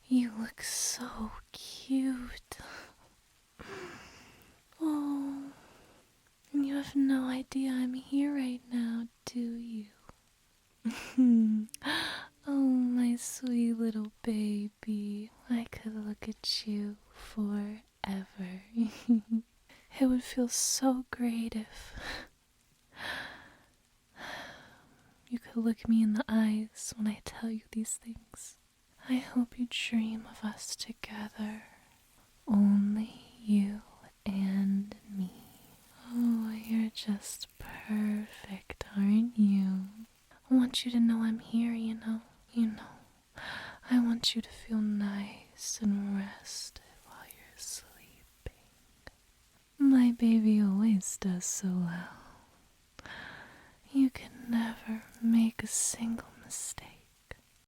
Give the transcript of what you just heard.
You look so cute. Oh, and you have no idea I'm here right now, do you? Oh, my sweet little baby. I could look at you forever. It would feel so great if you could look me in the eyes when I tell you these things. I hope you dream of us together. Only you and me. Oh, you're just perfect, aren't you? I want you to know I'm here, you know. I want you to feel nice and rested while you're sleeping. My baby always does so well. You can never make a single